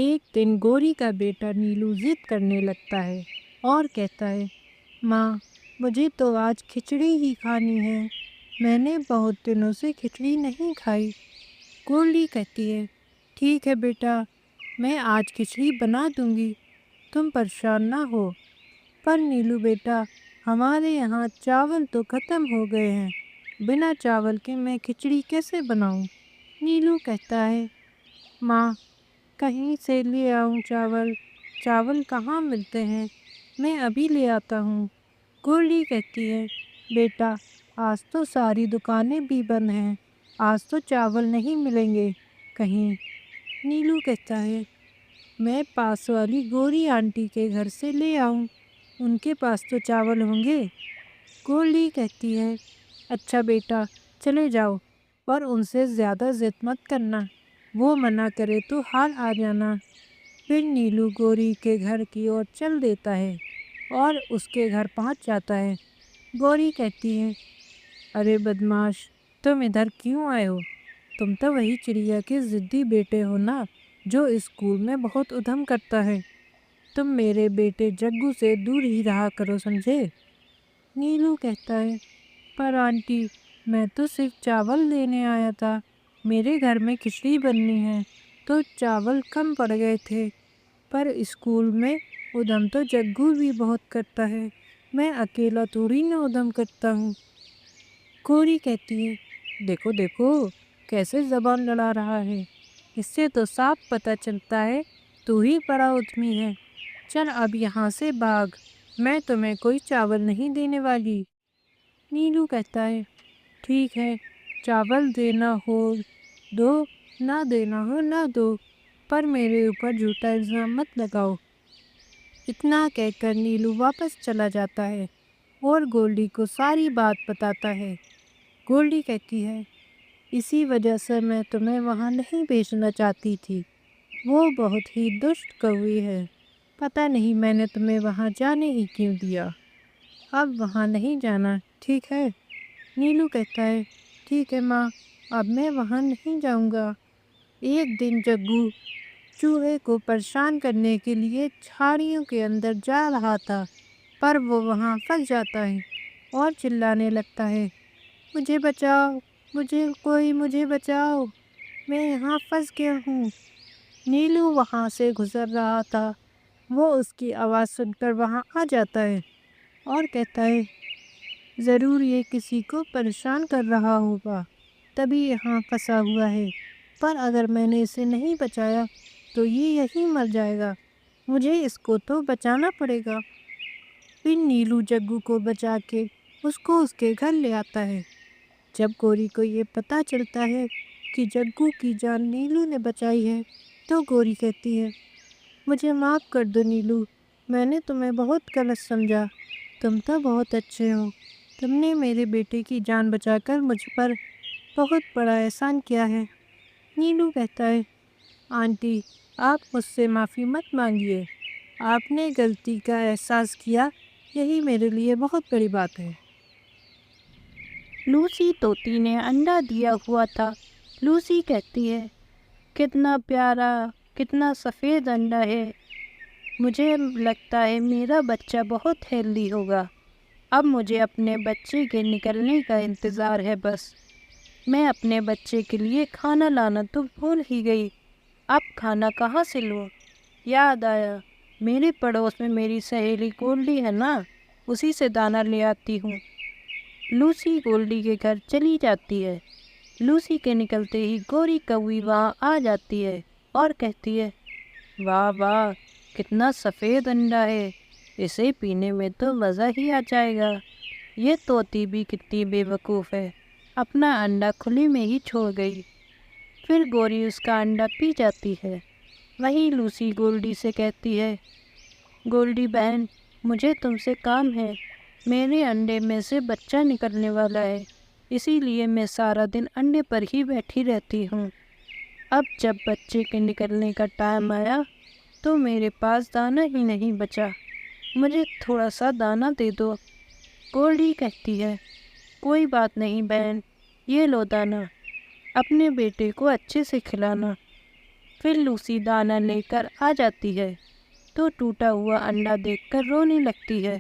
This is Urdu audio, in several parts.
ایک دن گوری کا بیٹا نیلو ضد کرنے لگتا ہے اور کہتا ہے، ماں مجھے تو آج کھچڑی ہی کھانی ہے، میں نے بہت دنوں سے کھچڑی نہیں کھائی۔ گورلی کہتی ہے، ٹھیک ہے بیٹا، میں آج کھچڑی بنا دوں گی، تم پریشان نہ ہو۔ پر نیلو بیٹا، ہمارے یہاں چاول تو ختم ہو گئے ہیں، بنا چاول کے میں کھچڑی کیسے بناؤں؟ نیلو کہتا ہے، ماں کہیں سے لے آؤں چاول؟ چاول کہاں ملتے ہیں؟ میں ابھی لے آتا ہوں۔ گورلی کہتی ہے، بیٹا آج تو ساری دکانیں بھی بند ہیں، آج تو چاول نہیں ملیں گے کہیں۔ نیلو کہتا ہے، میں پاس والی گوری آنٹی کے گھر سے لے آؤں، ان کے پاس تو چاول ہوں گے۔ گورلی کہتی ہے، اچھا بیٹا چلے جاؤ، پر ان سے زیادہ ضد مت کرنا، وہ منع کرے تو حال آ جانا۔ پھر نیلو گوری کے گھر کی اور چل دیتا ہے اور اس کے گھر پہنچ جاتا ہے۔ گوری کہتی ہے، ارے بدماش، تم ادھر کیوں آئے ہو؟ تم تو وہی چڑیا کے ضدی بیٹے ہو نا، جو اسکول میں بہت ادھم کرتا ہے۔ تم میرے بیٹے جگو سے دور ہی رہا کرو، سمجھے؟ نیلو کہتا ہے، پر آنٹی میں تو صرف چاول لینے آیا تھا، میرے گھر میں کھچڑی بننی ہے تو چاول کم پڑ گئے تھے، پر اسکول میں ادھم تو جگو بھی بہت کرتا ہے، میں اکیلا تھوڑی نہ ادھم کرتا ہوں۔ گوری کہتی ہے، دیکھو دیکھو کیسے زبان لڑا رہا ہے، اس سے تو صاف پتہ چلتا ہے تو ہی بڑا ادھمی ہے۔ چل اب یہاں سے بھاگ، میں تمہیں کوئی چاول نہیں دینے والی۔ نیلو کہتا ہے، ٹھیک ہے، چاول دینا ہو دو، نہ دینا ہو نہ دو، پر میرے اوپر جھوٹا الزام مت لگاؤ۔ اتنا کہہ کر نیلو واپس چلا جاتا ہے اور گورلی کو ساری بات بتاتا ہے۔ گورلی کہتی ہے، اسی وجہ سے میں تمہیں وہاں نہیں بھیجنا چاہتی تھی، وہ بہت ہی دشت کوئی ہے، پتہ نہیں میں نے تمہیں وہاں جانے ہی کیوں دیا۔ اب وہاں نہیں جانا، ٹھیک ہے؟ نیلو کہتا ہے، ٹھیک ہے ماں، اب میں وہاں نہیں جاؤں گا۔ ایک دن جگو چوہے کو پریشان کرنے کے لیے جھاڑیوں کے اندر جا رہا تھا، پر وہ وہاں پھنس جاتا ہے اور چلانے لگتا ہے، مجھے بچاؤ، مجھے بچاؤ، میں یہاں پھنس گیا ہوں۔ نیلو وہاں سے گزر رہا تھا، وہ اس کی آواز سن کر وہاں آ جاتا ہے اور کہتا ہے، ضرور یہ کسی کو پریشان کر رہا ہوگا، تبھی یہاں پھنسا ہوا ہے، پر اگر میں نے اسے نہیں بچایا تو یہ یہیں مر جائے گا، مجھے اس کو تو بچانا پڑے گا۔ پھر نیلو جگو کو بچا کے اس کو اس کے گھر لے آتا ہے۔ جب گوری کو یہ پتہ چلتا ہے کہ جگو کی جان نیلو نے بچائی ہے تو گوری کہتی ہے، مجھے معاف کر دو نیلو، میں نے تمہیں بہت غلط سمجھا، تم تو بہت اچھے ہو، تم نے میرے بیٹے کی جان بچا کر مجھ پر بہت بڑا احسان کیا ہے۔ نیلو کہتا ہے، آنٹی آپ مجھ سے معافی مت مانگیے، آپ نے غلطی کا احساس کیا، یہی میرے لیے بہت بڑی بات ہے۔ لوسی طوطی نے انڈا دیا ہوا تھا۔ لوسی کہتی ہے، کتنا پیارا، کتنا سفید انڈا ہے، مجھے لگتا ہے میرا بچہ بہت ہیلدی ہوگا۔ اب مجھے اپنے بچے کے نکلنے کا انتظار ہے، بس میں اپنے بچے کے لیے کھانا لانا تو بھول ہی گئی، اب کھانا کہاں سے لوں؟ یاد آیا، میرے پڑوس میں میری سہیلی گورلی ہے نا، اسی سے دانہ لے آتی ہوں۔ لوسی گورلی کے گھر چلی جاتی ہے۔ لوسی کے نکلتے ہی گوری کوی وہاں آ جاتی ہے اور کہتی ہے، واہ واہ، کتنا سفید انڈا ہے، اسے پینے میں تو مزہ ہی آ جائے گا۔ یہ طوطی بھی کتنی بے وقوف ہے، اپنا انڈا کھلے میں ہی چھوڑ گئی۔ پھر گوری اس کا انڈا پی جاتی ہے۔ وہیں لوسی گورلی سے کہتی ہے، گورلی بہن، مجھے تم سے کام ہے، میرے انڈے میں سے بچہ نکلنے والا ہے، اسی لیے میں سارا دن انڈے پر ہی بیٹھی رہتی ہوں۔ اب جب بچے کے نکلنے کا ٹائم آیا تو میرے پاس دانہ ہی نہیں بچا، مجھے تھوڑا سا دانہ دے دو۔ گورلی کہتی ہے، کوئی بات نہیں بہن، یہ لو دانہ، اپنے بیٹے کو اچھے سے کھلانا۔ پھر لوسی دانہ لے کر آ جاتی ہے تو ٹوٹا ہوا انڈا دیکھ کر رونے لگتی ہے۔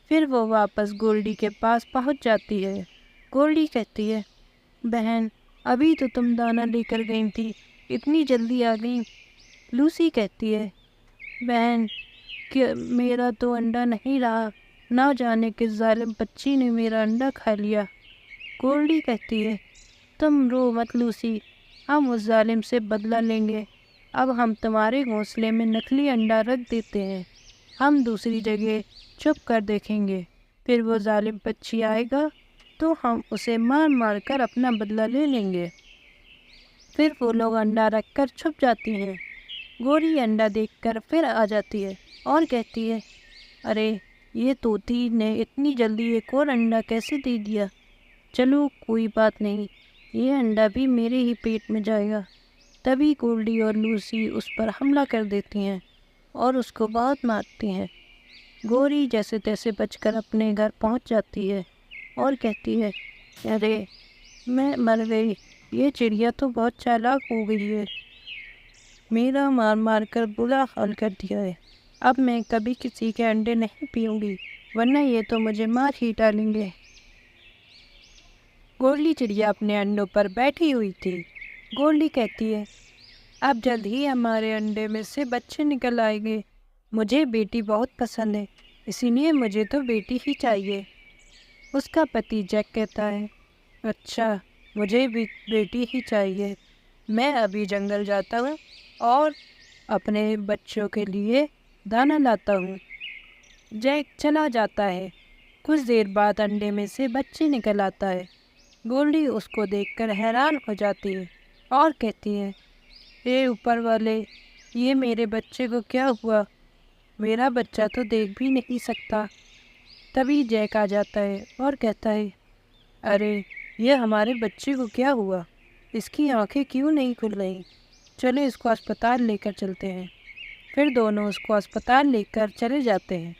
پھر وہ واپس گولڈی کے پاس پہنچ جاتی ہے۔ گولڈی کہتی ہے، بہن ابھی تو تم دانہ لے کر گئی تھی، اتنی جلدی آ گئی۔ لوسی کہتی ہے، بہن کہ میرا تو انڈا نہیں رہا، نہ جانے کس ظالم پچی نے میرا انڈا کھا لیا۔ گولڈی کہتی ہے، تم رو مت لوسی، ہم اس ظالم سے بدلہ لیں گے۔ اب ہم تمہارے گھونسلے میں نکلی انڈا رکھ دیتے ہیں، ہم دوسری جگہ چھپ کر دیکھیں گے، پھر وہ ظالم پچی آئے گا تو ہم اسے مار مار کر اپنا بدلہ لے لیں گے۔ پھر وہ لوگ انڈا رکھ کر چھپ جاتی ہیں۔ گوری انڈا دیکھ کر پھر آ جاتی ہے اور کہتی ہے، ارے یہ طوطی نے اتنی جلدی ایک اور انڈا کیسے دے دیا؟ چلو کوئی بات نہیں، یہ انڈا بھی میرے ہی پیٹ میں جائے گا۔ تبھی گولڈی اور لوسی اس پر حملہ کر دیتی ہیں اور اس کو بہت مارتی ہیں۔ گوری جیسے تیسے بچ کر اپنے گھر پہنچ جاتی ہے اور کہتی ہے، ارے میں مر گئی، یہ چڑیا تو بہت چالاک ہو گئی ہے، میرا مار مار کر برا حال کر دیا ہے۔ اب میں کبھی کسی کے انڈے نہیں پیوں گی، ورنہ یہ تو مجھے مار ہی ڈالیں گے۔ گولڈی چڑیا اپنے انڈوں پر بیٹھی ہوئی تھی۔ گولڈی کہتی ہے، اب جلد ہی ہمارے انڈے میں سے بچے نکل آئیں گے، مجھے بیٹی بہت پسند ہے، اسی لیے مجھے تو بیٹی ہی چاہیے۔ اس کا پتی جیک کہتا ہے، اچھا مجھے بھی بیٹی ہی چاہیے، میں ابھی جنگل جاتا ہوں اور اپنے بچوں کے لیے دانہ لاتا ہوں۔ جیک چلا جاتا ہے۔ کچھ دیر بعد انڈے میں سے بچے نکل آتا ہے۔ گولڈی اس کو دیکھ کر حیران ہو جاتی ہے اور کہتی ہے، اے اوپر والے، یہ میرے بچے کو کیا ہوا؟ میرا بچہ تو دیکھ بھی نہیں سکتا۔ تبھی جیک آ جاتا ہے اور کہتا ہے، ارے یہ ہمارے بچے کو کیا ہوا؟ اس کی آنکھیں کیوں نہیں کھل رہی؟ چلو اس کو اسپتال لے کر چلتے ہیں۔ پھر دونوں اس کو اسپتال لے کر چلے جاتے ہیں۔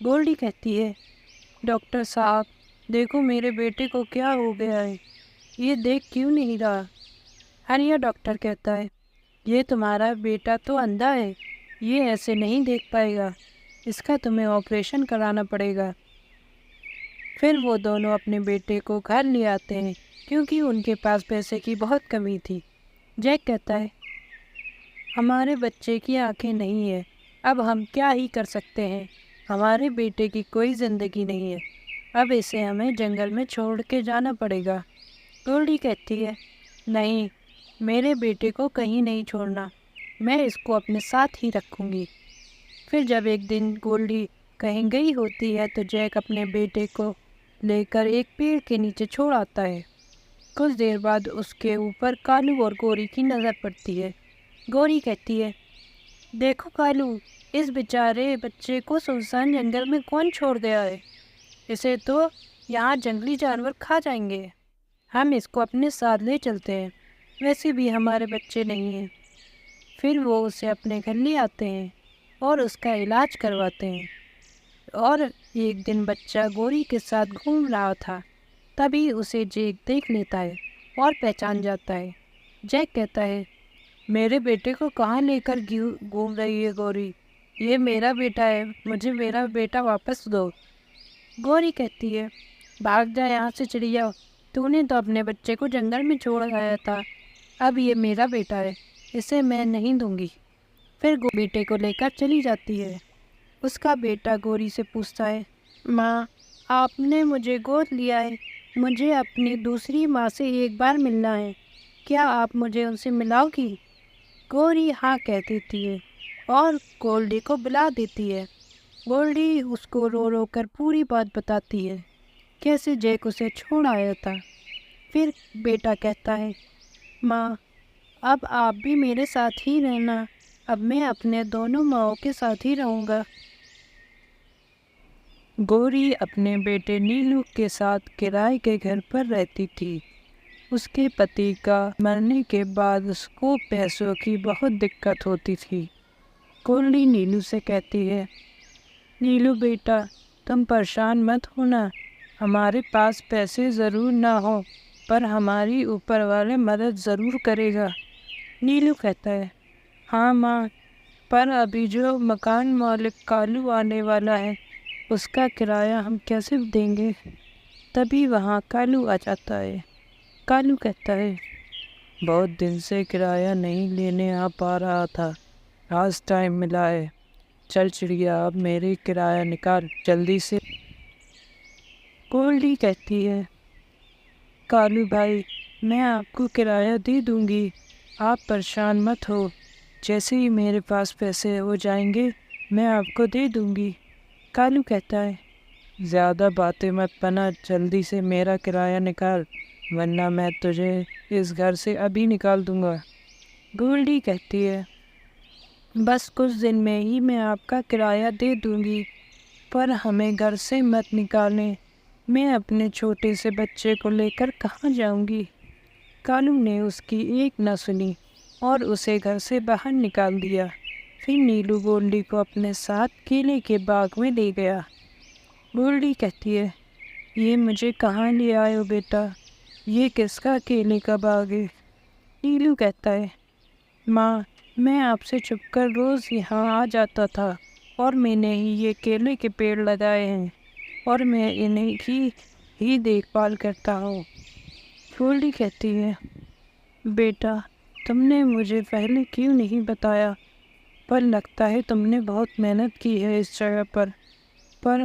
گولڈی کہتی ہے، ڈاکٹر صاحب دیکھو میرے بیٹے کو کیا ہو گیا ہے، یہ دیکھ کیوں نہیں رہا؟ ہریا ڈاکٹر کہتا ہے، یہ تمہارا بیٹا تو اندھا ہے، یہ ایسے نہیں دیکھ پائے گا، اس کا تمہیں آپریشن کرانا پڑے گا۔ پھر وہ دونوں اپنے بیٹے کو گھر لے آتے ہیں کیونکہ ان کے پاس پیسے کی بہت کمی تھی۔ جیک کہتا ہے، ہمارے بچے کی آنکھیں نہیں ہیں، اب ہم کیا ہی کر سکتے ہیں، ہمارے بیٹے کی کوئی زندگی نہیں ہے، اب اسے ہمیں جنگل میں چھوڑ کے جانا پڑے گا۔ گولڈی کہتی ہے، نہیں، میرے بیٹے کو کہیں نہیں چھوڑنا، میں اس کو اپنے ساتھ ہی رکھوں گی۔ پھر جب ایک دن گولڈی کہیں گئی ہوتی ہے تو جیک اپنے بیٹے کو لے کر ایک پیڑ کے نیچے چھوڑ آتا ہے۔ کچھ دیر بعد اس کے اوپر کالو اور گوری کی نظر پڑتی ہے۔ گوری کہتی ہے، دیکھو کالو، اس بیچارے بچے کو سنسان جنگل میں کون چھوڑ گیا ہے؟ اسے تو یہاں جنگلی جانور کھا جائیں گے، ہم اس کو اپنے ساتھ لے چلتے ہیں، ویسے بھی ہمارے بچے نہیں ہیں۔ پھر وہ اسے اپنے گھر لے آتے ہیں اور اس کا علاج کرواتے ہیں۔ اور ایک دن بچہ گوری کے ساتھ گھوم رہا تھا، تبھی اسے جیک دیکھ لیتا ہے اور پہچان جاتا ہے۔ جیک کہتا ہے، میرے بیٹے کو کہاں لے کر گھوم رہی ہے گوری؟ یہ میرا بیٹا ہے، مجھے میرا بیٹا واپس دو۔ گوری کہتی ہے، بھاگ جا یہاں سے چڑیا، تو نے تو اپنے بچے کو جنگل میں چھوڑ آیا تھا، اب یہ میرا بیٹا ہے، اسے میں نہیں دوں گی۔ پھر بیٹے کو لے کر چلی جاتی ہے۔ اس کا بیٹا گوری سے پوچھتا ہے، ماں آپ نے مجھے گود لیا ہے، مجھے اپنی دوسری ماں سے ایک بار ملنا ہے، کیا آپ مجھے ان سے ملاؤ گی؟ گوری ہاں کہہ دیتی ہے اور گولڈی کو بلا دیتی ہے۔ گولڈی اس کو رو رو کر پوری بات بتاتی ہے، کیسے جیک اسے چھوڑ آیا تھا۔ پھر بیٹا کہتا ہے، ماں اب آپ بھی میرے ساتھ ہی رہنا، اب میں اپنے دونوں ماؤں کے ساتھ ہی رہوں گا۔ گوری اپنے بیٹے نیلو کے ساتھ کرائے کے گھر پر رہتی تھی۔ اس کے پتی کا مرنے کے بعد اس کو پیسوں کی بہت دقت ہوتی تھی۔ گولڈی نیلو سے کہتی ہے، نیلو بیٹا تم پریشان مت ہونا، ہمارے پاس پیسے ضرور نہ ہوں پر ہماری اوپر والے مدد ضرور کرے گا۔ نیلو کہتا ہے، ہاں ماں، پر ابھی جو مکان مالک کالو آنے والا ہے اس کا کرایہ ہم کیسے دیں گے؟ تبھی وہاں کالو آ جاتا ہے۔ کالو کہتا ہے، بہت دن سے کرایہ نہیں لینے آ پا رہا تھا، آج ٹائم ملا ہے، چل چڑیا اب میری کرایہ نکال جلدی سے۔ گولڈی کہتی ہے، کالو بھائی میں آپ کو کرایہ دے دوں گی، آپ پریشان مت ہو، جیسے ہی میرے پاس پیسے ہو جائیں گے میں آپ کو دے دوں گی۔ کالو کہتا ہے، زیادہ باتیں مت بنا، جلدی سے میرا کرایہ نکال ورنہ میں تجھے اس گھر سے ابھی نکال دوں گا۔ گولڈی کہتی ہے، بس کچھ دن میں ہی میں آپ کا کرایہ دے دوں گی، پر ہمیں گھر سے مت نکالیں، میں اپنے چھوٹے سے بچے کو لے کر کہاں جاؤں گی؟ کالو نے اس کی ایک نہ سنی اور اسے گھر سے باہر نکال دیا۔ پھر نیلو گولڈی کو اپنے ساتھ کیلے کے باغ میں لے گیا۔ گولڈی کہتی ہے، یہ مجھے کہاں لے آئے ہو بیٹا؟ یہ کس کا کیلے کا باغ ہے؟ نیلو کہتا ہے، ماں میں آپ سے چھپ کر روز یہاں آ جاتا تھا اور میں نے ہی یہ کیلے کے پیڑ لگائے ہیں اور میں انہیں ہی دیکھ بھال کرتا ہوں۔ گولڈی کہتی ہے، بیٹا تم نے مجھے پہلے کیوں نہیں بتایا؟ پر لگتا ہے تم نے بہت محنت کی ہے اس جگہ پر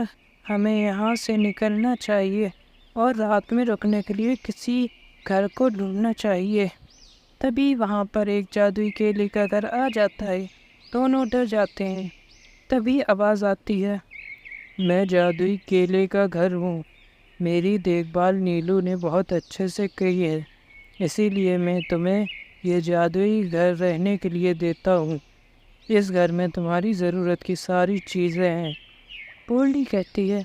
ہمیں یہاں سے نکلنا چاہیے اور رات میں رکنے کے لیے کسی گھر کو ڈھونڈنا چاہیے۔ تبھی وہاں پر ایک جادوئی کیلے کا گھر آ جاتا ہے، دونوں ڈر جاتے ہیں۔ تبھی آواز آتی ہے، میں جادوئی کیلے کا گھر ہوں، میری دیکھ بھال نیلو نے بہت اچھے سے کی ہے، اسی لیے میں تمہیں یہ جادوئی گھر رہنے کے لیے دیتا ہوں، اس گھر میں تمہاری ضرورت کی ساری چیزیں ہیں۔ گولڈی کہتی ہے،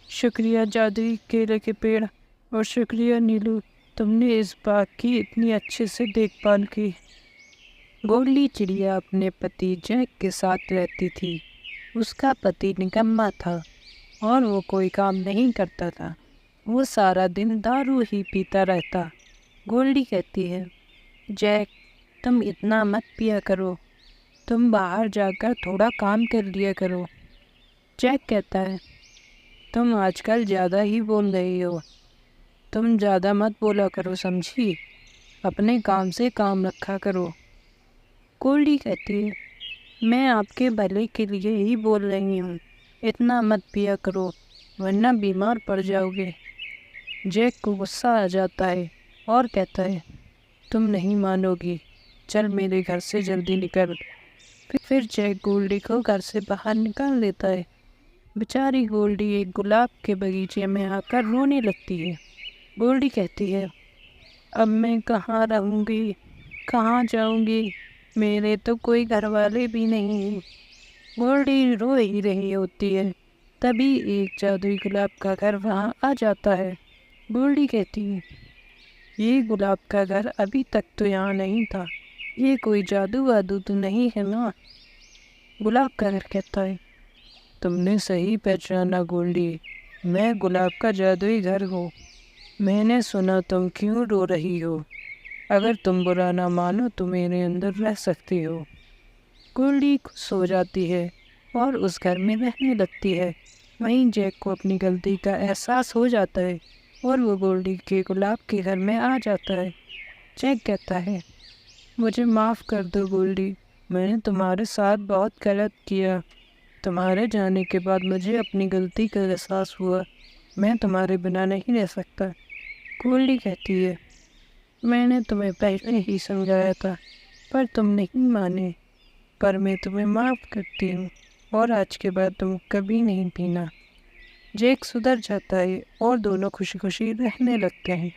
شکریہ جادوئی کیلے کے پیڑ اور شکریہ نیلو، تم نے اس باغ کی اتنی اچھے سے دیکھ بھال کی۔ گولڈی چڑیا اپنے پتی جیک کے ساتھ رہتی تھی۔ اس کا پتی نکما تھا اور وہ کوئی کام نہیں کرتا تھا، وہ سارا دن دارو ہی پیتا رہتا۔ گولڈی کہتی ہے، جیک تم اتنا مت پیا کرو، تم باہر جا کر تھوڑا کام کر لیا کرو۔ جیک کہتا ہے، تم آج کل زیادہ ہی بول رہی ہو، تم زیادہ مت بولا کرو سمجھی، اپنے کام سے کام رکھا کرو۔ گولڈی کہتی ہے، میں آپ کے بھلے کے لیے ہی بول رہی ہوں، اتنا مت پیا کرو ورنہ بیمار پڑ جاؤ گے۔ جیک کو غصہ آ جاتا ہے اور کہتا ہے، تم نہیں مانو گی، چل میرے گھر سے جلدی نکل۔ پھر جیک گولڈی کو گھر سے باہر نکال دیتا ہے۔ بیچاری گولڈی ایک گلاب کے باغیچے میں آ کر رونے لگتی ہے۔ گولڈی کہتی ہے، اب میں کہاں رہوں گی، کہاں جاؤں گی، میرے تو کوئی گھر والے بھی نہیں ہیں۔ گولڈی رو ہی رہی ہوتی ہے، تبھی ایک جادوئی گلاب کا گھر وہاں آ جاتا ہے۔ گولڈی کہتی ہے، یہ گلاب کا گھر ابھی تک تو یہاں نہیں تھا، یہ کوئی جادو وادو تو نہیں ہے نا؟ گلاب کا گھر کہتا ہے، تم نے صحیح پہچانا گولڈی، میں گلاب کا جادوئی گھر ہوں، میں نے سنا تم کیوں رو رہی ہو، اگر تم برا نہ مانو تو میرے اندر رہ سکتی ہو۔ گولڈی سو جاتی ہے اور اس گھر میں رہنے لگتی ہے۔ وہیں جیک کو اپنی غلطی کا احساس ہو جاتا ہے اور وہ گولڈی کے گلاب کے گھر میں آ جاتا ہے۔ جیک کہتا ہے، مجھے معاف کر دو گولڈی، میں نے تمہارے ساتھ بہت غلط کیا، تمہارے جانے کے بعد مجھے اپنی غلطی کا احساس ہوا، میں تمہارے بنا نہیں رہ سکتا۔ گولڈی کہتی ہے، میں نے تمہیں پہلے ہی سمجھایا تھا پر تم نہیں مانے، پر میں تمہیں معاف کرتی ہوں اور آج کے بعد تم کبھی نہیں پینا۔ جیک سدھر جاتا ہے اور دونوں خوشی خوشی رہنے لگتے ہیں۔